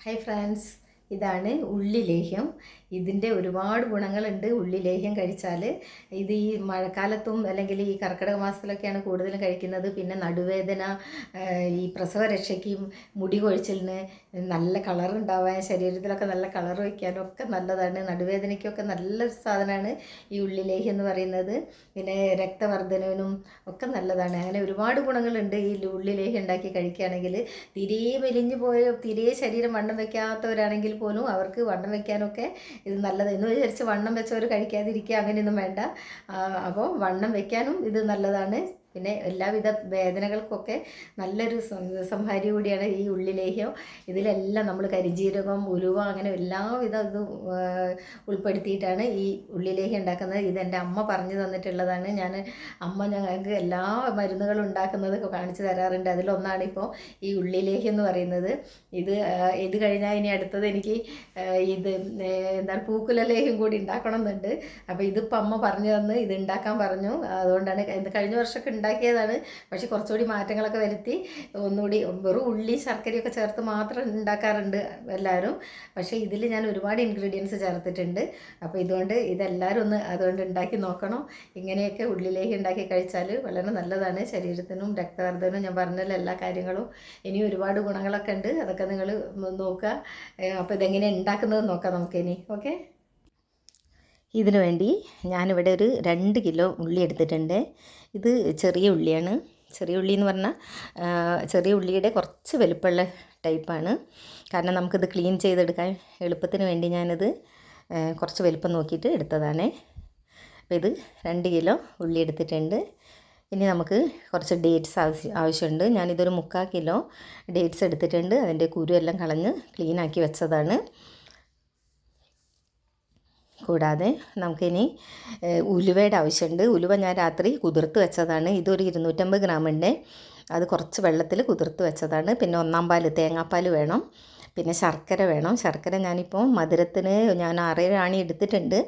Hi friends, ഇതാണ് ഉള്ളി ലേഹ്യം. ഇതിൻ്റെ ഒരുപാട് ഗുണങ്ങളുണ്ട്. ഉള്ളി ലേഹ്യം കഴിച്ചാൽ ഇത് ഈ മഴക്കാലത്തും അല്ലെങ്കിൽ ഈ കർക്കിടക മാസത്തിലൊക്കെയാണ് കൂടുതലും കഴിക്കുന്നത്. പിന്നെ നടുവേദന, ഈ പ്രസവരക്ഷയ്ക്കും മുടി കൊഴിച്ചിലിന്, നല്ല കളർ ഉണ്ടാവാൻ, ശരീരത്തിലൊക്കെ നല്ല കളർ വയ്ക്കാനും ഒക്കെ നല്ലതാണ്. നടുവേദനയ്ക്കൊക്കെ നല്ലൊരു സാധനമാണ് ഈ ഉള്ളി ലേഹ്യം എന്ന് പറയുന്നത്. പിന്നെ രക്തവർദ്ധനവിനും ഒക്കെ നല്ലതാണ്. അങ്ങനെ ഒരുപാട് ഗുണങ്ങളുണ്ട് ഈ ഉള്ളി ലേഹ്യം ഉണ്ടാക്കി കഴിക്കുകയാണെങ്കിൽ. തീരെ മെലിഞ്ഞു പോയ, തീരെ ശരീരം വണ്ണം വയ്ക്കാത്തവരാണെങ്കിൽ പോലും അവർക്ക് വണ്ണം വയ്ക്കാനൊക്കെ ഇത് നല്ലത്. എന്ന് വിചാരിച്ച് വണ്ണം വെച്ചവർ കഴിക്കാതിരിക്കുക അങ്ങനെയൊന്നും വേണ്ട. അപ്പോൾ വണ്ണം വയ്ക്കാനും ഇത് നല്ലതാണ്. പിന്നെ എല്ലാവിധ വേദനകൾക്കൊക്കെ നല്ലൊരു സംഹാരി കൂടിയാണ് ഈ ഉള്ളി ലേഹ്യം. ഇതിലെല്ലാം നമ്മൾ കരിഞ്ജീരകം, ഉലുവ, അങ്ങനെ എല്ലാവിധ ഇതും ഉൾപ്പെടുത്തിയിട്ടാണ് ഈ ഉള്ളി ലേഹ്യം ഉണ്ടാക്കുന്നത്. ഇതെൻ്റെ അമ്മ പറഞ്ഞു തന്നിട്ടുള്ളതാണ്. അമ്മ ഞങ്ങൾക്ക് എല്ലാ മരുന്നുകളും ഉണ്ടാക്കുന്നത് കാണിച്ചു തരാറുണ്ട്. അതിലൊന്നാണിപ്പോൾ ഈ ഉള്ളി ലേഹ്യം എന്ന് പറയുന്നത്. ഇത് കഴിഞ്ഞാൽ ഇനി അടുത്തത് എനിക്ക് ഇത് എന്താണ് പൂക്കുല ലേഹ്യം കൂടി ഉണ്ടാക്കണം എന്നുണ്ട്. അപ്പോൾ ഇതിപ്പോൾ അമ്മ പറഞ്ഞു തന്ന് ഇത് ഉണ്ടാക്കാൻ പറഞ്ഞു. അതുകൊണ്ടാണ് ഇത് കഴിഞ്ഞ വർഷമൊക്കെ ഉണ്ടാക്കിയതാണ്. പക്ഷേ കുറച്ചുകൂടി മാറ്റങ്ങളൊക്കെ വരുത്തി ഒന്നുകൂടി വെറും ഉള്ളി ശർക്കരയൊക്കെ ചേർത്ത് മാത്രം ഉണ്ടാക്കാറുണ്ട് എല്ലാവരും. പക്ഷേ ഇതിൽ ഞാൻ ഒരുപാട് ഇൻഗ്രീഡിയൻസ് ചേർത്തിട്ടുണ്ട്. അപ്പോൾ ഇതെല്ലാവരും അതുകൊണ്ട് ഉണ്ടാക്കി നോക്കണം. ഇങ്ങനെയൊക്കെ ഉള്ളിലേക്ക് ഉണ്ടാക്കി കഴിച്ചാൽ വളരെ നല്ലതാണ് ശരീരത്തിനും രക്തവർദ്ധനവും. ഞാൻ പറഞ്ഞല്ലോ എല്ലാ കാര്യങ്ങളും. ഇനി ഒരുപാട് ഗുണങ്ങളൊക്കെ ഉണ്ട്. അതൊക്കെ നിങ്ങൾ നോക്കുക. അപ്പോൾ ഇതെങ്ങനെ ഉണ്ടാക്കുന്നത് നോക്കാം നമുക്കിനി. ഓക്കെ, ഇതിനു വേണ്ടി ഞാനിവിടെ ഒരു 2 കിലോ ഉള്ളി എടുത്തിട്ടുണ്ട്. ഇത് ചെറിയ ഉള്ളിയാണ്. ചെറിയ ഉള്ളി എന്ന് പറഞ്ഞാൽ ചെറിയ ഉള്ളിയുടെ കുറച്ച് വലുപ്പമുള്ള ടൈപ്പാണ്. കാരണം നമുക്കിത് ക്ലീൻ ചെയ്തെടുക്കാൻ എളുപ്പത്തിന് വേണ്ടി ഞാനിത് കുറച്ച് വലുപ്പം നോക്കിയിട്ട് എടുത്തതാണ്. അപ്പോൾ ഇത് 2 കിലോ ഉള്ളി എടുത്തിട്ടുണ്ട്. ഇനി നമുക്ക് കുറച്ച് ഡേറ്റ്സ് ആവശ്യമുണ്ട്. ഞാനിതൊരു 3/4 കിലോ ഡേറ്റ്സ് എടുത്തിട്ടുണ്ട്. അതിൻ്റെ കുരു എല്ലാം കളഞ്ഞ് ക്ലീനാക്കി വെച്ചതാണ്. കൂടാതെ നമുക്കിനി ഉലുവയുടെ ആവശ്യമുണ്ട്. ഉലുവ ഞാൻ രാത്രി കുതിർത്ത് വെച്ചതാണ്. ഇതൊരു 250 ഗ്രാമുണ്ട്. അത് കുറച്ച് വെള്ളത്തിൽ കുതിർത്ത് വെച്ചതാണ്. പിന്നെ 1/4 പാല്, തേങ്ങാപ്പാൽ വേണം. പിന്നെ ശർക്കര വേണം. ശർക്കര ഞാനിപ്പോൾ മധുരത്തിന് ഞാൻ 6 ആണി എടുത്തിട്ടുണ്ട്.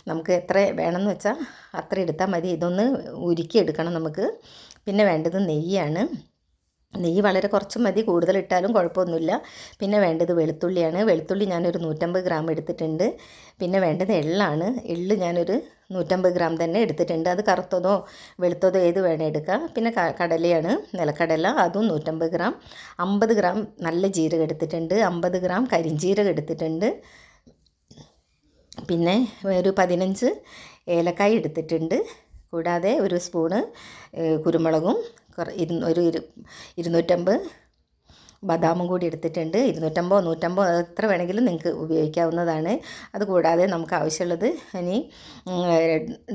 നമുക്ക് എത്ര വേണമെന്ന് വെച്ചാൽ അത്ര എടുത്താൽ മതി. ഇതൊന്ന് ഉരുക്കിയെടുക്കണം നമുക്ക്. പിന്നെ വേണ്ടത് നെയ്യാണ്. നെയ്യ് വളരെ കുറച്ച് മതി, കൂടുതലിട്ടാലും കുഴപ്പമൊന്നുമില്ല. പിന്നെ വേണ്ടത് വെളുത്തുള്ളിയാണ്. വെളുത്തുള്ളി ഞാനൊരു 150 ഗ്രാം എടുത്തിട്ടുണ്ട്. പിന്നെ വേണ്ടത് എള്ളാണ്. എള്ള് ഞാനൊരു 150 ഗ്രാം തന്നെ എടുത്തിട്ടുണ്ട്. അത് കറുത്തതോ വെളുത്തതോ ഏത് വേണേൽ എടുക്കാം. പിന്നെ കടലയാണ്, നിലക്കടല, അതും 150 ഗ്രാം. 50 ഗ്രാം നല്ല ജീരകം എടുത്തിട്ടുണ്ട്. 50 ഗ്രാം കരിഞ്ജീരകം എടുത്തിട്ടുണ്ട്. പിന്നെ ഒരു 15 ഏലക്കായ എടുത്തിട്ടുണ്ട്. കൂടാതെ ഒരു സ്പൂണ് കുരുമുളകും ഒരു 250 ബദാമും കൂടി എടുത്തിട്ടുണ്ട്. 250 150 എത്ര വേണമെങ്കിലും നിങ്ങൾക്ക് ഉപയോഗിക്കാവുന്നതാണ്. അതുകൂടാതെ നമുക്ക് ആവശ്യമുള്ളത് ഇനി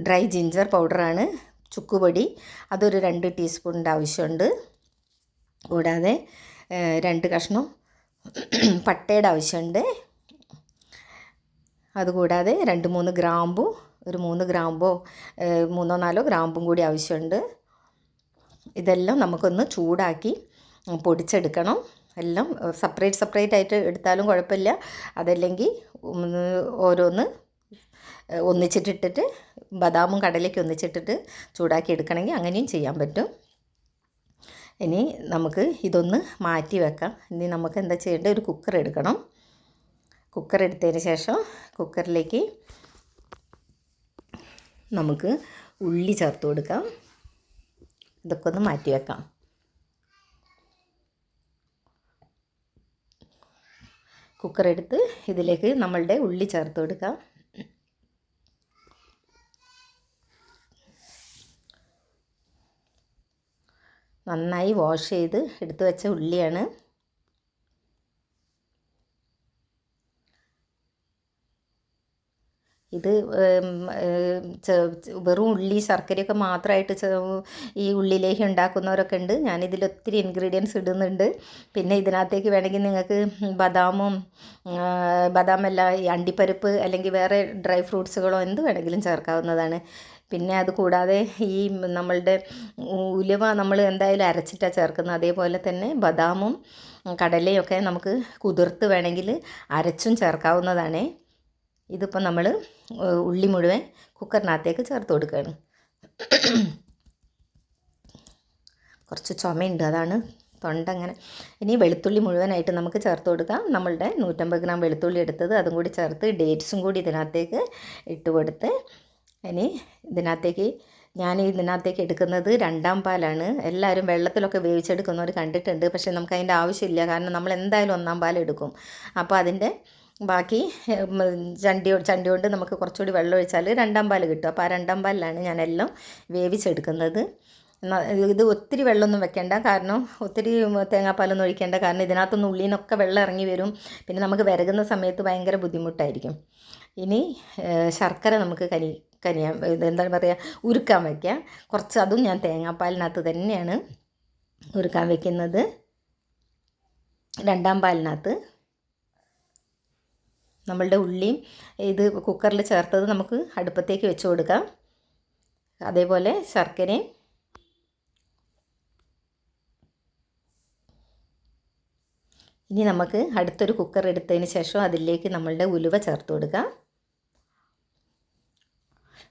ഡ്രൈ ജിഞ്ചർ പൗഡറാണ്, ചുക്കുപൊടി. അതൊരു 2 ടീസ്പൂണിൻ്റെ ആവശ്യമുണ്ട്. കൂടാതെ 2 കഷ്ണം പട്ടയുടെ ആവശ്യമുണ്ട്. അതുകൂടാതെ 2-3 ഗ്രാമ്പു, ഒരു 3 ഗ്രാമ്പോ 3-4 ഗ്രാമ്പും കൂടി ആവശ്യമുണ്ട്. ഇതെല്ലാം നമുക്കൊന്ന് ചൂടാക്കി പൊടിച്ചെടുക്കണം. എല്ലാം സെപ്പറേറ്റ് ആയിട്ട് എടുത്താലും കുഴപ്പമില്ല. അതല്ലെങ്കിൽ ഓരോന്ന് ഒന്നിച്ചിട്ടിട്ട് ബദാമും കടലയ്ക്ക് ഒന്നിച്ചിട്ടിട്ട് ചൂടാക്കി എടുക്കണമെങ്കിൽ അങ്ങനെയും ചെയ്യാൻ പറ്റും. ഇനി നമുക്ക് ഇതൊന്ന് മാറ്റി വെക്കാം. ഇനി നമുക്ക് എന്താ ചെയ്യേണ്ടത്, ഒരു കുക്കർ എടുക്കണം. കുക്കർ എടുത്തതിന് ശേഷം കുക്കറിലേക്ക് നമുക്ക് ഉള്ളി ചേർത്ത് കൊടുക്കാം. ഇതൊക്കെ ഒന്ന് മാറ്റി വെക്കാം. കുക്കർ എടുത്ത് ഇതിലേക്ക് നമ്മളുടെ ഉള്ളി ചേർത്ത് കൊടുക്കാം. നന്നായി വാഷ് ചെയ്ത് എടുത്തു വെച്ച ഉള്ളിയാണ്. ഇത് വെറും ഉള്ളി ശർക്കരയൊക്കെ മാത്രമായിട്ട് ഈ ഉള്ളിലേക്ക് ഉണ്ടാക്കുന്നവരൊക്കെ ഉണ്ട്. ഞാനിതിൽ ഒത്തിരി ഇൻഗ്രീഡിയൻസ് ഇടുന്നുണ്ട്. പിന്നെ ഇതിനകത്തേക്ക് വേണമെങ്കിൽ നിങ്ങൾക്ക് ബദാമല്ല, ഈ അണ്ടിപ്പരിപ്പ് അല്ലെങ്കിൽ വേറെ ഡ്രൈ ഫ്രൂട്ട്സുകളോ എന്ത് വേണമെങ്കിലും ചേർക്കാവുന്നതാണ്. പിന്നെ അത് കൂടാതെ ഈ നമ്മളുടെ ഉലുവ നമ്മൾ എന്തായാലും അരച്ചിട്ടാണ് ചേർക്കുന്നത്. അതേപോലെ തന്നെ ബദാമും കടലയും ഒക്കെ നമുക്ക് കുതിർത്ത് വേണമെങ്കിൽ അരച്ചും ചേർക്കാവുന്നതാണ്. ഇതിപ്പോൾ നമ്മൾ ഉള്ളി മുഴുവൻ കുക്കറിനകത്തേക്ക് ചേർത്ത് കൊടുക്കുകയാണ്. കുറച്ച് ചുമയുണ്ട്, അതാണ് തൊണ്ട അങ്ങനെ. ഇനി വെളുത്തുള്ളി മുഴുവനായിട്ട് നമുക്ക് ചേർത്ത് കൊടുക്കാം. നമ്മളുടെ 150 ഗ്രാം വെളുത്തുള്ളി എടുത്തത് അതും കൂടി ചേർത്ത് ഡേറ്റ്സും കൂടി ഇതിനകത്തേക്ക് ഇട്ട് കൊടുത്ത് ഇനി ഞാൻ ഇതിനകത്തേക്ക് എടുക്കുന്നത് 2-ാം പാലാണ്. എല്ലാവരും വെള്ളത്തിലൊക്കെ വേവിച്ചെടുക്കുന്നവർ കണ്ടിട്ടുണ്ട്. പക്ഷേ നമുക്ക് അതിൻ്റെ ആവശ്യമില്ല. കാരണം നമ്മൾ എന്തായാലും 1-ാം പാൽ എടുക്കും. അപ്പോൾ അതിൻ്റെ ബാക്കി ചണ്ടി കൊണ്ട് നമുക്ക് കുറച്ചുകൂടി വെള്ളം ഒഴിച്ചാൽ 2-ാം പാൽ കിട്ടും. അപ്പോൾ ആ 2-ാം പാലിലാണ് ഞാനെല്ലാം വേവിച്ചെടുക്കുന്നത്. ഇത് ഒത്തിരി വെള്ളമൊന്നും വെക്കേണ്ട, കാരണം ഒത്തിരി തേങ്ങാപ്പാലൊന്നും ഒഴിക്കേണ്ട. കാരണം ഇതിനകത്തൊന്നും ഉള്ളിൽ നിന്നൊക്കെ വെള്ളം ഇറങ്ങി വരും. പിന്നെ നമുക്ക് വിരകുന്ന സമയത്ത് ഭയങ്കര ബുദ്ധിമുട്ടായിരിക്കും. ഇനി ശർക്കര നമുക്ക് കനിയാൻ എന്താണ് പറയുക, ഉരുക്കാൻ വയ്ക്കാം. കുറച്ച് അതും ഞാൻ തേങ്ങാപ്പാലിനകത്ത് തന്നെയാണ് ഉരുക്കാൻ വയ്ക്കുന്നത്. 2-ാം പാലിനകത്ത് നമ്മളുടെ ഉള്ളിയും ഇത് കുക്കറിൽ ചേർത്തത് നമുക്ക് അടുപ്പത്തേക്ക് വെച്ച് കൊടുക്കാം. അതേപോലെ ശർക്കരയും ഇനി നമുക്ക് അടുത്തൊരു കുക്കർ എടുത്തതിന് ശേഷം അതിലേക്ക് നമ്മളുടെ ഉലുവ ചേർത്ത് കൊടുക്കാം.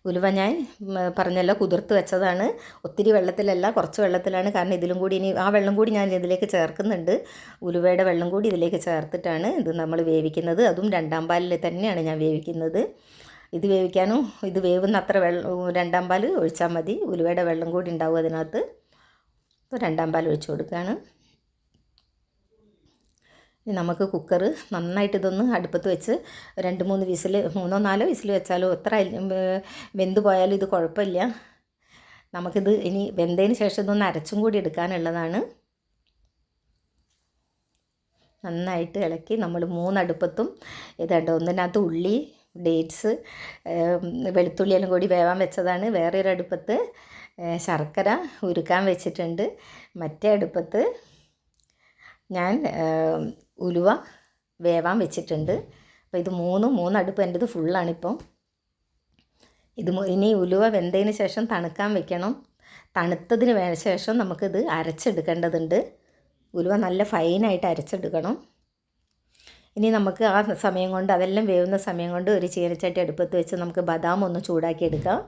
ഉലുവ ഞാൻ പറഞ്ഞല്ലോ കുതിർത്ത് വെച്ചതാണ്. ഒത്തിരി വെള്ളത്തിലല്ല, കുറച്ച് വെള്ളത്തിലാണ്. കാരണം ഇതിലും കൂടി ഇനി ആ വെള്ളം കൂടി ഞാൻ ഇതിലേക്ക് ചേർക്കുന്നുണ്ട്. ഉലുവയുടെ വെള്ളം കൂടി ഇതിലേക്ക് ചേർത്തിട്ടാണ് ഇത് നമ്മൾ വേവിക്കുന്നത്. അതും 2-ാം പാലിൽ തന്നെയാണ് ഞാൻ വേവിക്കുന്നത്. ഇത് വേവിക്കാനും ഇത് വേവുന്ന അത്ര 2-ാം പാൽ ഒഴിച്ചാൽ മതി. ഉലുവയുടെ വെള്ളം കൂടി ഉണ്ടാവും അതിനകത്ത്. അപ്പോൾ 2-ാം പാൽ ഒഴിച്ച് കൊടുക്കുകയാണ്. ഇനി നമുക്ക് കുക്കർ നന്നായിട്ട് ഇതൊന്ന് അടുപ്പത്ത് വെച്ച് 2-3 വിസിൽ 3-4 വിസിൽ വെച്ചാലോ എത്ര വെന്ത് പോയാലും ഇത് കുഴപ്പമില്ല. നമുക്കിത് ഇനി വെന്തതിന് ശേഷം ഇതൊന്ന് അരച്ചും കൂടി എടുക്കാനുള്ളതാണ്. നന്നായിട്ട് ഇളക്കി നമ്മൾ 3 അടുപ്പത്തും ഇതുണ്ട്. ഒന്നിനകത്ത് ഉള്ളി, ഡേറ്റ്സ്, വെളുത്തുള്ളി എല്ലാം കൂടി വേവാൻ വെച്ചതാണ്. വേറെ ഒരു അടുപ്പത്ത് ശർക്കര ഉരുക്കാൻ വെച്ചിട്ടുണ്ട്. മറ്റേ അടുപ്പത്ത് ഞാൻ ഉലുവ വേവാൻ വെച്ചിട്ടുണ്ട്. അപ്പോൾ ഇത് 3 അടുപ്പ് എൻ്റെത് ഫുള്ളാണിപ്പം. ഇനി ഉലുവ വെന്തതിന് ശേഷം തണുക്കാൻ വെക്കണം. തണുത്തതിന് ശേഷം നമുക്കിത് അരച്ചെടുക്കേണ്ടതുണ്ട്. ഉലുവ നല്ല ഫൈനായിട്ട് അരച്ചെടുക്കണം. ഇനി നമുക്ക് ആ സമയം കൊണ്ട് അതെല്ലാം വേവുന്ന സമയം കൊണ്ട് ഒരു ചീനച്ചട്ടി അടുപ്പത്ത് വെച്ച് നമുക്ക് ബദാം ഒന്ന് ചൂടാക്കി എടുക്കാം.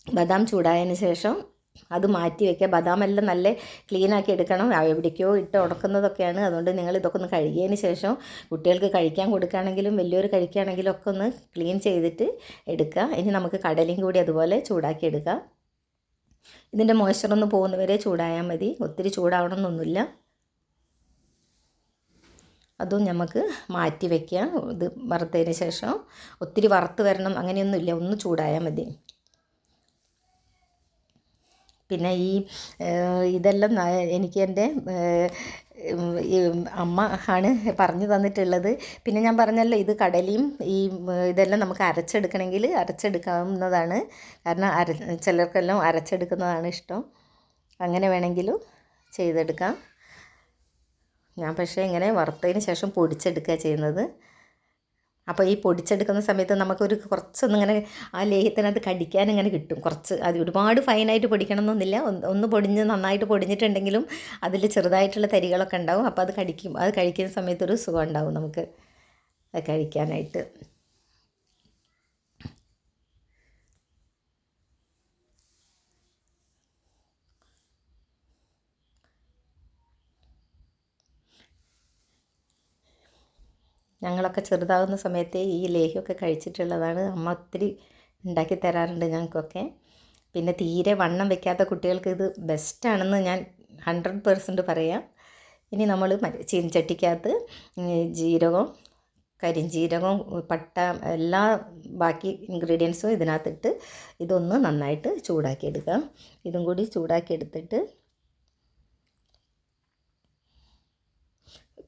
ബദാം ചൂടായതിന് ശേഷം അത് മാറ്റി വയ്ക്കുക. ബദാമെല്ലാം നല്ല ക്ലീനാക്കി എടുക്കണം. എവിടേക്കോ ഇട്ട് ഉണക്കുന്നതൊക്കെയാണ്. അതുകൊണ്ട് നിങ്ങൾ ഇതൊക്കെ ഒന്ന് കഴുകിയതിന് ശേഷം കുട്ടികൾക്ക് കഴിക്കാൻ കൊടുക്കുകയാണെങ്കിലും വലിയൊരു കഴിക്കുകയാണെങ്കിലും ഒക്കെ ഒന്ന് ക്ലീൻ ചെയ്തിട്ട് എടുക്കുക. ഇനി നമുക്ക് കടലയും കൂടി അതുപോലെ ചൂടാക്കി എടുക്കാം. ഇതിൻ്റെ മോയ്സ്ചറൊന്ന് പോകുന്നവരെ ചൂടായാൽ മതി. ഒത്തിരി ചൂടാവണമെന്നൊന്നുമില്ല. അതും നമുക്ക് മാറ്റി വയ്ക്കുക. ഇത് വറുത്തതിന് ശേഷം ഒത്തിരി വറുത്ത് വരണം അങ്ങനെയൊന്നുമില്ല, ഒന്ന് ചൂടായാൽ മതി. പിന്നെ ഇതെല്ലാം എനിക്ക് എൻ്റെ അമ്മ ആണ് പറഞ്ഞു തന്നിട്ടുള്ളത്. പിന്നെ ഞാൻ പറഞ്ഞല്ലോ ഇത് കടലയും ഇതെല്ലാം നമുക്ക് അരച്ചെടുക്കണമെങ്കിൽ അരച്ചെടുക്കാവുന്നതാണ്. കാരണം ചിലർക്കെല്ലാം അരച്ചെടുക്കുന്നതാണ് ഇഷ്ടം. അങ്ങനെ വേണമെങ്കിലും ചെയ്തെടുക്കാം. ഞാൻ പക്ഷേ ഇങ്ങനെ വറുത്തതിന് ശേഷം പൊടിച്ചെടുക്കുക ചെയ്യുന്നത്. അപ്പോൾ ഈ പൊടിച്ചെടുക്കുന്ന സമയത്ത് നമുക്കൊരു കുറച്ചൊന്നിങ്ങനെ ആ ലേഹ്യത്തിനകത്ത് കടിക്കാൻ ഇങ്ങനെ കിട്ടും. കുറച്ച് അത് ഒരുപാട് ഫൈനായിട്ട് പൊടിക്കണമെന്നൊന്നുമില്ല. ഒന്ന് പൊടിഞ്ഞ് നന്നായിട്ട് പൊടിഞ്ഞിട്ടുണ്ടെങ്കിലും അതിൽ ചെറുതായിട്ടുള്ള തരികളൊക്കെ ഉണ്ടാവും. അപ്പോൾ അത് കഴിക്കുന്ന സമയത്തൊരു സുഖം ഉണ്ടാവും നമുക്ക് അത് കഴിക്കാനായിട്ട്. ഞങ്ങളൊക്കെ ചെറുതാകുന്ന സമയത്തെ ഈ ലേഹ്യമൊക്കെ കഴിച്ചിട്ടുള്ളതാണ്. അമ്മ ഒത്തിരി ഉണ്ടാക്കി തരാറുണ്ട് ഞങ്ങൾക്കൊക്കെ. പിന്നെ തീരെ വണ്ണം വെക്കാത്ത കുട്ടികൾക്ക് ഇത് ബെസ്റ്റാണെന്ന് ഞാൻ 100% പറയാം. ഇനി നമ്മൾ ചീനച്ചട്ടിക്കകത്ത് ജീരകവും കരിഞ്ജീരകവും പട്ട എല്ലാ ബാക്കി ഇൻഗ്രീഡിയൻസും ഇതിനകത്തിട്ട് ഇതൊന്ന് നന്നായിട്ട് ചൂടാക്കിയെടുക്കാം. ഇതും കൂടി ചൂടാക്കിയെടുത്തിട്ട്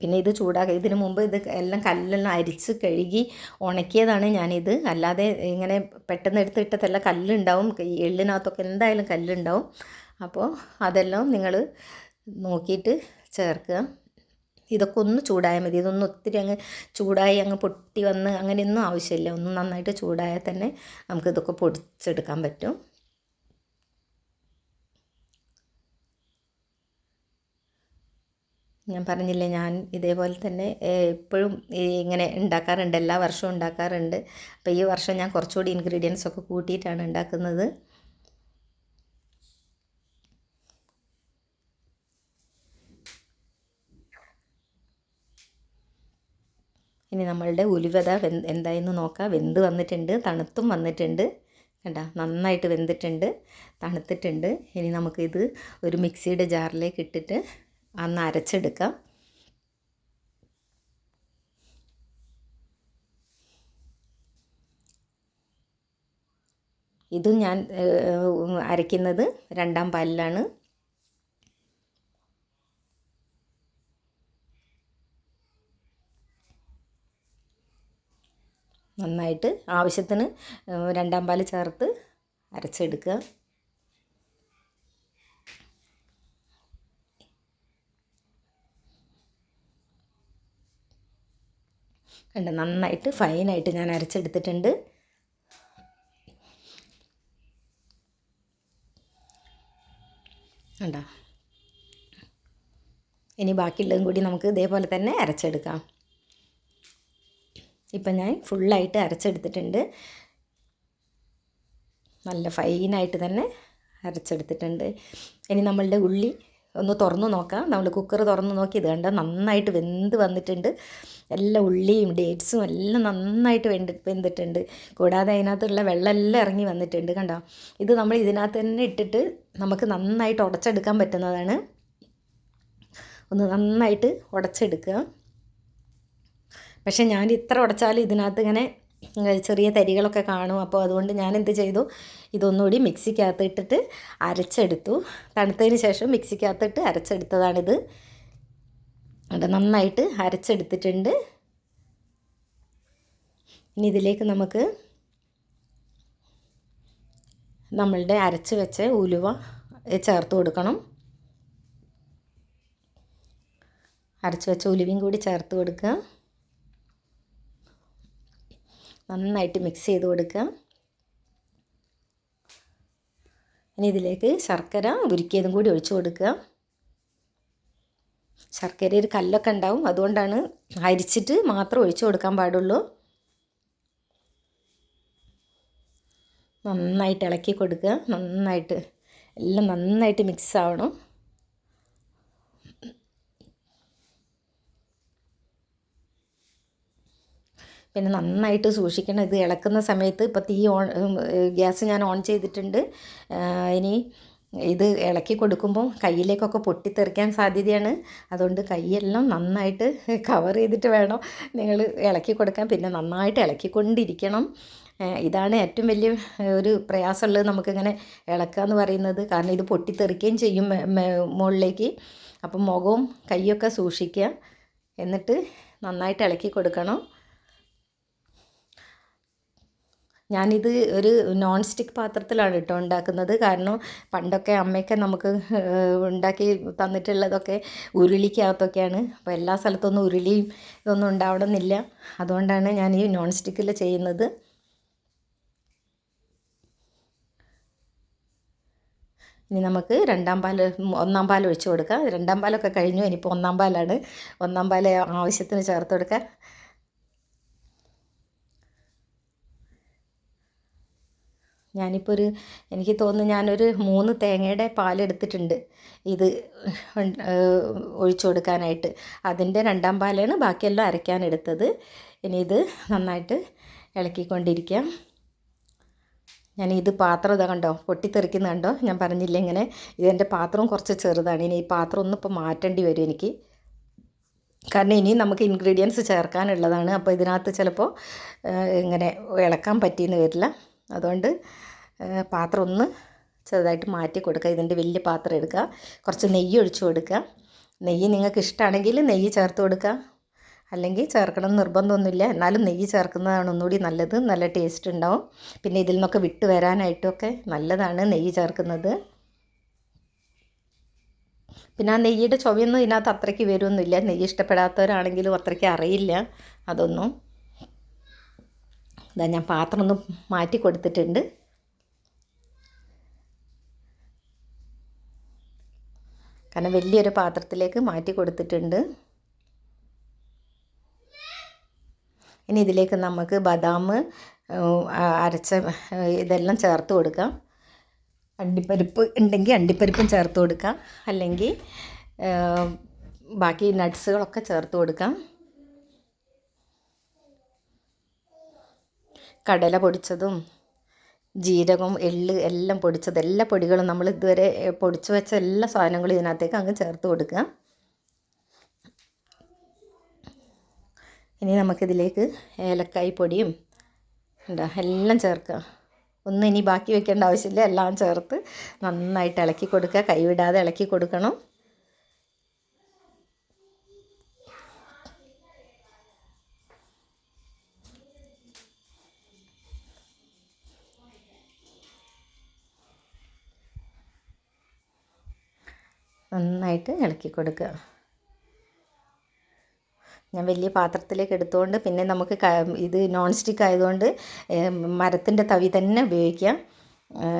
പിന്നെ ഇത് ഇതിന് മുമ്പ് ഇത് എല്ലാം കല്ലെല്ലാം അരിച്ച് കഴുകി ഉണക്കിയതാണ് ഞാനിത്. അല്ലാതെ ഇങ്ങനെ പെട്ടെന്ന് എടുത്തിട്ടതെല്ലാം കല്ലുണ്ടാവും. എള്ളിനകത്തൊക്കെ എന്തായാലും കല്ലുണ്ടാവും. അപ്പോൾ അതെല്ലാം നിങ്ങൾ നോക്കിയിട്ട് ചേർക്കുക. ഇതൊക്കെ ഒന്ന് ചൂടായാൽ മതി. ഇതൊന്നും ഒത്തിരി അങ്ങ് ചൂടായി അങ്ങ് പൊട്ടി വന്ന് അങ്ങനെയൊന്നും ആവശ്യമില്ല. ഒന്ന് നന്നായിട്ട് ചൂടായാൽ തന്നെ നമുക്കിതൊക്കെ പൊടിച്ചെടുക്കാൻ പറ്റും. ഞാൻ പറഞ്ഞില്ലേ, ഞാൻ ഇതേപോലെ തന്നെ എപ്പോഴും ഇങ്ങനെ ഉണ്ടാക്കാറുണ്ട്, എല്ലാ വർഷവും ഉണ്ടാക്കാറുണ്ട്. അപ്പോൾ ഈ വർഷം ഞാൻ കുറച്ചുകൂടി ഇൻഗ്രീഡിയൻസ് ഒക്കെ കൂട്ടിയിട്ടാണ് ഉണ്ടാക്കുന്നത്. ഇനി നമ്മളുടെ ഉലുവ എന്തായെന്ന് നോക്കാം. വെന്ത് വന്നിട്ടുണ്ട്, തണുത്തും വന്നിട്ടുണ്ട്. കണ്ടോ, നന്നായിട്ട് വെന്തിട്ടുണ്ട്, തണുത്തിട്ടുണ്ട്. ഇനി നമുക്കിത് ഒരു മിക്സിയുടെ ജാറിലേക്ക് ഇട്ടിട്ട് ഒന്ന് അരച്ചെടുക്കാം. ഇതും ഞാൻ അരയ്ക്കുന്നത് 2-ാം പാലിലാണ്. നന്നായിട്ട് ആവശ്യത്തിന് 2-ാം പാൽ ചേർത്ത് അരച്ചെടുക്കുക. കണ്ടോ, നന്നായിട്ട് ഫൈനായിട്ട് ഞാൻ അരച്ചെടുത്തിട്ടുണ്ട്. കണ്ടോ, ഇനി ബാക്കിയുള്ളതും കൂടി നമുക്ക് ഇതേപോലെ തന്നെ അരച്ചെടുക്കാം. ഇപ്പം ഞാൻ ഫുള്ളായിട്ട് അരച്ചെടുത്തിട്ടുണ്ട്, നല്ല ഫൈനായിട്ട് തന്നെ അരച്ചെടുത്തിട്ടുണ്ട്. ഇനി നമ്മളുടെ ഉള്ളി ഒന്ന് തുറന്ന് നോക്കാം. നമ്മൾ കുക്കർ തുറന്ന് നോക്കി, ഇത് കണ്ടോ നന്നായിട്ട് വെന്ത് വന്നിട്ടുണ്ട്. എല്ലാ ഉള്ളിയും ഡേറ്റ്സും എല്ലാം നന്നായിട്ട് വെന്തിട്ടുണ്ട്. കൂടാതെ അതിനകത്തുള്ള വെള്ളമെല്ലാം ഇറങ്ങി വന്നിട്ടുണ്ട്. കണ്ടോ, ഇത് നമ്മൾ ഇതിനകത്ത് തന്നെ ഇട്ടിട്ട് നമുക്ക് നന്നായിട്ട് ഉടച്ചെടുക്കാൻ പറ്റുന്നതാണ്. ഒന്ന് നന്നായിട്ട് ഉടച്ചെടുക്കുക. പക്ഷേ ഞാൻ ഇത്ര ഉടച്ചാലും ഇതിനകത്ത് ഇങ്ങനെ ചെറിയ തരികളൊക്കെ കാണും. അപ്പോൾ അതുകൊണ്ട് ഞാൻ എന്ത് ചെയ്തു, ഇതൊന്നുകൂടി മിക്സിക്കകത്ത് ഇട്ടിട്ട് അരച്ചെടുത്തു. തണുത്തതിന് ശേഷം മിക്സിക്കകത്തിട്ട് അരച്ചെടുത്തതാണിത്. അത് നന്നായിട്ട് അരച്ചെടുത്തിട്ടുണ്ട്. ഇനി ഇതിലേക്ക് നമുക്ക് നമ്മളുടെ അരച്ച് വെച്ച ഉലുവ ചേർത്ത് കൊടുക്കണം. അരച്ച് വെച്ച ഉലുവയും കൂടി ചേർത്ത് കൊടുക്കുക. നന്നായിട്ട് മിക്സ് ചെയ്ത് കൊടുക്കുക. ഇനി ഇതിലേക്ക് ശർക്കര ഉരുക്കിയതും കൂടി ഒഴിച്ചു കൊടുക്കുക. ശർക്കരയിൽ കല്ലൊക്കെ ഉണ്ടാവും, അതുകൊണ്ടാണ് അരിച്ചിട്ട് മാത്രം ഒഴിച്ചു കൊടുക്കാൻ പാടുള്ളൂ. നന്നായിട്ട് ഇളക്കി കൊടുക്കുക. നന്നായിട്ട് എല്ലാം നന്നായിട്ട് മിക്സ് ആവണം. പിന്നെ നന്നായിട്ട് സൂക്ഷിക്കണം. ഇത് ഇളക്കുന്ന സമയത്ത് ഇപ്പോൾ ഗ്യാസ് ഞാൻ ഓൺ ചെയ്തിട്ടുണ്ട്. ഇനി ഇത് ഇളക്കി കൊടുക്കുമ്പോൾ കയ്യിലേക്കൊക്കെ പൊട്ടിത്തെറിക്കാൻ സാധ്യതയാണ്. അതുകൊണ്ട് കൈയെല്ലാം നന്നായിട്ട് കവർ ചെയ്തിട്ട് വേണം നിങ്ങൾ ഇളക്കി കൊടുക്കാൻ. പിന്നെ നന്നായിട്ട് ഇളക്കിക്കൊണ്ടിരിക്കണം. ഇതാണ് ഏറ്റവും വലിയ ഒരു പ്രയാസമുള്ളത്, നമുക്കിങ്ങനെ ഇളക്കുക എന്ന് പറയുന്നത്. കാരണം ഇത് പൊട്ടിത്തെറിക്കുകയും ചെയ്യും മുകളിലേക്ക്. അപ്പം മുഖവും കൈയൊക്കെ സൂക്ഷിക്കുക. എന്നിട്ട് നന്നായിട്ട് ഇളക്കി കൊടുക്കണം. ഞാനിത് ഒരു നോൺ സ്റ്റിക്ക് പാത്രത്തിലാണ് കേട്ടോ ഉണ്ടാക്കുന്നത്. കാരണം പണ്ടൊക്കെ അമ്മയൊക്കെ നമുക്ക് ഉണ്ടാക്കി തന്നിട്ടുള്ളതൊക്കെ ഉരുളിക്കകത്തൊക്കെയാണ്. അപ്പോൾ എല്ലാ സ്ഥലത്തൊന്നും ഉരുളിയും ഇതൊന്നും ഉണ്ടാവണമെന്നില്ല. അതുകൊണ്ടാണ് ഞാൻ ഈ നോൺ സ്റ്റിക്കിൽ ചെയ്യുന്നത്. ഇനി നമുക്ക് 2-ാം പാൽ 1-ാം പാൽ ഒഴിച്ച് കൊടുക്കാം. 2-ാം പാലൊക്കെ കഴിഞ്ഞു, ഇനിയിപ്പോൾ 1-ാം പാലാണ്. 1-ാം പാൽ ആവശ്യത്തിന് ചേർത്ത് കൊടുക്കുക. ഞാനിപ്പോൾ എനിക്ക് തോന്നുന്നു ഞാനൊരു 3 തേങ്ങയുടെ പാലെടുത്തിട്ടുണ്ട് ഇത് ഒഴിച്ചു കൊടുക്കാനായിട്ട്. അതിൻ്റെ 2-ാം പാലാണ് ബാക്കിയെല്ലാം അരയ്ക്കാനെടുത്തത്. ഇനി ഇത് നന്നായിട്ട് ഇളക്കിക്കൊണ്ടിരിക്കാം. ഇത് പാത്രം ഇതാ കണ്ടോ, പൊട്ടിത്തെറിക്കുന്ന കണ്ടോ. ഞാൻ പറഞ്ഞില്ല ഇങ്ങനെ ഇതെൻ്റെ പാത്രവും കുറച്ച് ചെറുതാണ്. ഇനി ഈ പാത്രം ഒന്നും ഇപ്പോൾ മാറ്റേണ്ടി വരും എനിക്ക്. കാരണം ഇനി നമുക്ക് ഇൻഗ്രീഡിയൻസ് ചേർക്കാനുള്ളതാണ്. അപ്പോൾ ഇതിനകത്ത് ചിലപ്പോൾ ഇങ്ങനെ ഇളക്കാൻ പറ്റിയെന്ന് വരില്ല. അതുകൊണ്ട് പാത്രം ഒന്ന് ചെറുതായിട്ട് മാറ്റി കൊടുക്കുക. ഇതിൻ്റെ വലിയ പാത്രം എടുക്കുക. കുറച്ച് നെയ്യ് ഒഴിച്ചു കൊടുക്കുക. നെയ്യ് നിങ്ങൾക്ക് ഇഷ്ടമാണെങ്കിൽ നെയ്യ് ചേർത്ത് കൊടുക്കുക, അല്ലെങ്കിൽ ചേർക്കണം എന്ന് നിർബന്ധമൊന്നുമില്ല. എന്നാലും നെയ്യ് ചേർക്കുന്നതാണ് ഒന്നുകൂടി നല്ലത്. നല്ല ടേസ്റ്റ് ഉണ്ടാവും. പിന്നെ ഇതിൽ നിന്നൊക്കെ വിട്ട് വരാനായിട്ടൊക്കെ നല്ലതാണ് നെയ്യ് ചേർക്കുന്നത്. പിന്നെ ആ നെയ്യുടെ ചുവയൊന്നും ഇതിനകത്ത് അത്രയ്ക്ക് വരുമൊന്നുമില്ല. നെയ്യ് ഇഷ്ടപ്പെടാത്തവരാണെങ്കിലും അത്രയ്ക്ക് അറിയില്ല അതൊന്നും. ഇതാ ഞാൻ പാത്രം ഒന്ന് മാറ്റി കൊടുത്തിട്ടുണ്ട്. കാരണം വലിയൊരു പാത്രത്തിലേക്ക് മാറ്റി കൊടുത്തിട്ടുണ്ട്. ഇനി ഇതിലേക്ക് നമുക്ക് ബദാം അരച്ച ഇതെല്ലാം ചേർത്ത് കൊടുക്കാം. അണ്ടിപ്പരിപ്പ് ഉണ്ടെങ്കിൽ അണ്ടിപ്പരിപ്പും ചേർത്ത് കൊടുക്കാം, അല്ലെങ്കിൽ ബാക്കി നട്ട്സുകളൊക്കെ ചേർത്ത് കൊടുക്കാം. കടല പൊടിച്ചതും ജീരകം, എള്ള് എല്ലാം പൊടിച്ചത്, എല്ലാ പൊടികളും നമ്മൾ ഇതുവരെ പൊടിച്ചു വെച്ച എല്ലാ സാധനങ്ങളും ഇതിനകത്തേക്ക് അങ്ങ് ചേർത്ത് കൊടുക്കുക. ഇനി നമുക്കിതിലേക്ക് ഏലക്കായ് പൊടിയും എല്ലാം ചേർക്കുക. ഒന്നും ഇനി ബാക്കി വെക്കേണ്ട ആവശ്യമില്ല, എല്ലാം ചേർത്ത് നന്നായിട്ട് ഇളക്കി കൊടുക്കുക. കൈവിടാതെ ഇളക്കി കൊടുക്കണം. നന്നായിട്ട് ഇളക്കി കൊടുക്കുക. ഞാൻ വലിയ പാത്രത്തിലേക്ക് എടുത്തുകൊണ്ട്, പിന്നെ നമുക്ക് ഇത് നോൺ സ്റ്റിക്ക് ആയതുകൊണ്ട് മരത്തിൻ്റെ തവി തന്നെ ഉപയോഗിക്കാം.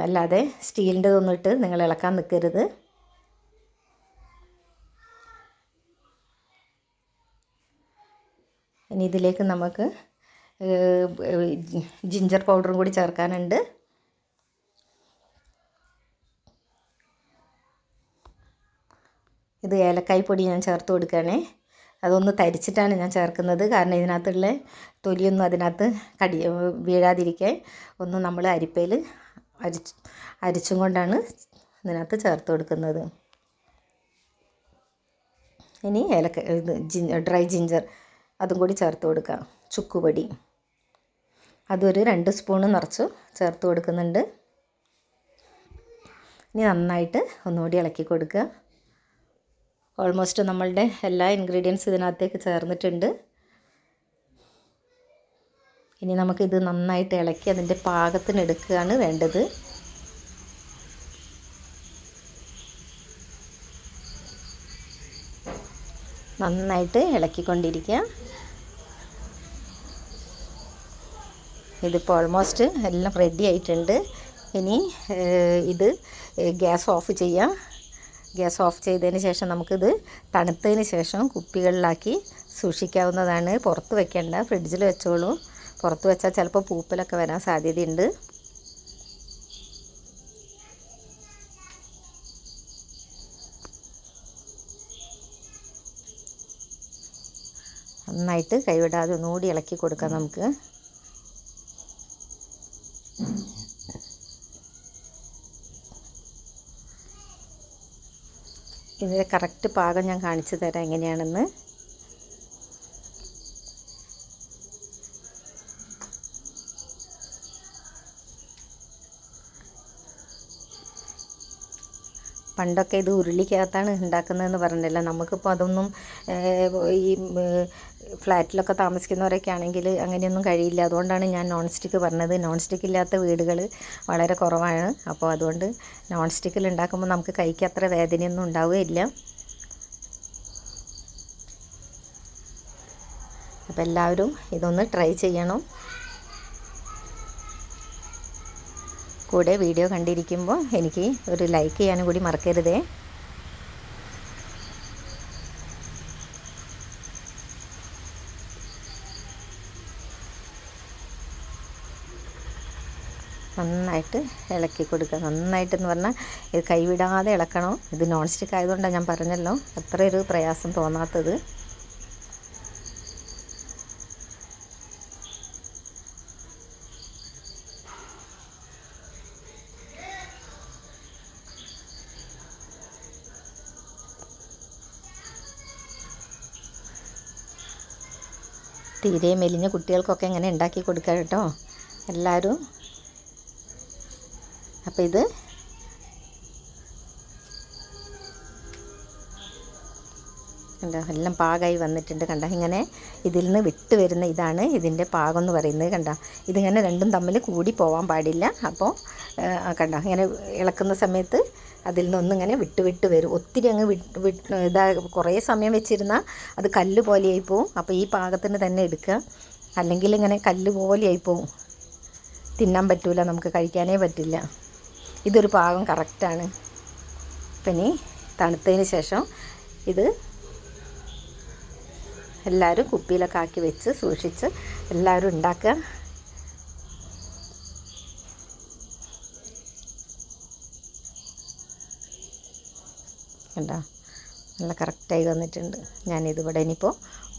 അല്ലാതെ സ്റ്റീലിൻ്റെതൊന്നും ഇട്ട് നിങ്ങൾ ഇളക്കാൻ നിൽക്കരുത്. ഇനി ഇതിലേക്ക് നമുക്ക് ജിഞ്ചർ പൗഡറും കൂടി ചേർക്കാനുണ്ട്. ഇത് ഏലക്കായ് പൊടി ഞാൻ ചേർത്ത് കൊടുക്കുകയാണേ. അതൊന്ന് തരിച്ചിട്ടാണ് ഞാൻ ചേർക്കുന്നത്, കാരണം ഇതിനകത്തുള്ള തൊലിയൊന്നും അതിനകത്ത് വീഴാതിരിക്കാൻ ഒന്ന് നമ്മൾ അരിപ്പയിൽ അരിച്ചും കൊണ്ടാണ് ഇതിനകത്ത് ചേർത്ത് കൊടുക്കുന്നത്. ഇനി ഡ്രൈ ജിഞ്ചർ അതും കൂടി ചേർത്ത് കൊടുക്കാം. ചുക്കുപൊടി അതൊരു 2 സ്പൂണ് നിറച്ച് ചേർത്ത് കൊടുക്കുന്നുണ്ട്. ഇനി നന്നായിട്ട് ഒന്നുകൂടി ഇളക്കി കൊടുക്കുക. ഓൾമോസ്റ്റ് നമ്മളുടെ എല്ലാ ഇൻഗ്രീഡിയൻസ് ഇതിനകത്തേക്ക് ചേർന്നിട്ടുണ്ട്. ഇനി നമുക്കിത് നന്നായിട്ട് ഇളക്കി അതിൻ്റെ പാകത്തിന് എടുക്കുകയാണ് വേണ്ടത്. നന്നായിട്ട് ഇളക്കിക്കൊണ്ടിരിക്കുക. ഇതിപ്പോൾ ഓൾമോസ്റ്റ് എല്ലാം റെഡി ആയിട്ടുണ്ട്. ഇനി ഇത് ഗ്യാസ് ഓഫ് ചെയ്യാം. ഗ്യാസ് ഓഫ് ചെയ്തതിന് ശേഷം നമുക്കിത് തണുത്തതിന് ശേഷം കുപ്പികളിലാക്കി സൂക്ഷിക്കാവുന്നതാണ്. പുറത്ത് വെക്കേണ്ട, ഫ്രിഡ്ജിൽ വെച്ചോളൂ. പുറത്ത് വെച്ചാൽ ചിലപ്പോൾ പൂപ്പലൊക്കെ വരാൻ സാധ്യതയുണ്ട്. നന്നായിട്ട് കൈവിടാതെ ഒന്നുകൂടി ഇളക്കി കൊടുക്കാം നമുക്ക്. ഇതിൻ്റെ കറക്റ്റ് പാകം ഞാൻ കാണിച്ചു തരാം എങ്ങനെയാണെന്ന്. പണ്ടൊക്കെ ഇത് ഉരുളിക്കകത്താണ് ഉണ്ടാക്കുന്നതെന്ന് പറഞ്ഞില്ല. നമുക്കിപ്പോൾ അതൊന്നും ഈ ഫ്ലാറ്റിലൊക്കെ താമസിക്കുന്നവരൊക്കെ ആണെങ്കിൽ അങ്ങനെയൊന്നും കഴിയില്ല. അതുകൊണ്ടാണ് ഞാൻ നോൺ സ്റ്റിക്ക് പറഞ്ഞത്. നോൺ സ്റ്റിക്ക് ഇല്ലാത്ത വീടുകൾ വളരെ കുറവാണ്. അപ്പോൾ അതുകൊണ്ട് നോൺ സ്റ്റിക്കിൽ ഉണ്ടാക്കുമ്പോൾ നമുക്ക് കൈക്ക് അത്ര വേദനയൊന്നും ഉണ്ടാവുകയില്ല. അപ്പോൾ എല്ലാവരും ഇതൊന്ന് ട്രൈ ചെയ്യണം. കൂടെ വീഡിയോ കണ്ടിരിക്കുമ്പോൾ എനിക്ക് ഒരു ലൈക്ക് ചെയ്യാനും കൂടി മറക്കരുതേ. നന്നായിട്ട് ഇളക്കി കൊടുക്കുക. നന്നായിട്ടെന്ന് പറഞ്ഞാൽ ഇത് കൈവിടാതെ ഇളക്കണം. ഇത് നോൺ സ്റ്റിക്ക് ആയതുകൊണ്ടാണ് ഞാൻ പറഞ്ഞല്ലോ അത്രയൊരു പ്രയാസം തോന്നാത്തത്. തീരെ മെലിഞ്ഞ കുട്ടികൾക്കൊക്കെ ഇങ്ങനെ ഉണ്ടാക്കി കൊടുക്കുക കേട്ടോ എല്ലാവരും. അപ്പോൾ ഇത് കണ്ടോ എല്ലാം പാകമായി വന്നിട്ടുണ്ട്. കണ്ടോ ഇങ്ങനെ ഇതിൽ നിന്ന് വിട്ട് വരുന്ന ഇതാണ് ഇതിൻ്റെ പാകം എന്ന് പറയുന്നത്. കണ്ടോ ഇതിങ്ങനെ രണ്ടും തമ്മിൽ കൂടി പോകാൻ പാടില്ല. അപ്പോൾ കണ്ടോ ഇങ്ങനെ ഇളക്കുന്ന സമയത്ത് അതിൽ നിന്നൊന്നിങ്ങനെ വിട്ട് വരും. ഒത്തിരി അങ്ങ് കുറേ സമയം വെച്ചിരുന്നാൽ അത് കല്ല് പോലെയായി പോവും. അപ്പോൾ ഈ പാകത്തിന് തന്നെ എടുക്കുക, അല്ലെങ്കിൽ ഇങ്ങനെ കല്ല് പോലെയായി പോവും. തിന്നാൻ പറ്റില്ല, നമുക്ക് കഴിക്കാനേ പറ്റില്ല. ഇതൊരു പാകം കറക്റ്റാണ്. പിന്നെ തണുത്തതിന് ശേഷം ഇത് എല്ലാവരും കുപ്പിയിലൊക്കെ ആക്കി വെച്ച് സൂക്ഷിച്ച് എല്ലാവരും ഉണ്ടാക്കുക. കണ്ടോ നല്ല കറക്റ്റായി വന്നിട്ടുണ്ട്. ഞാനിതിവിടെ ഇനിയിപ്പോൾ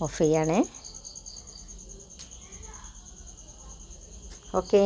ഓഫ് ചെയ്യണേ. ഓക്കേ.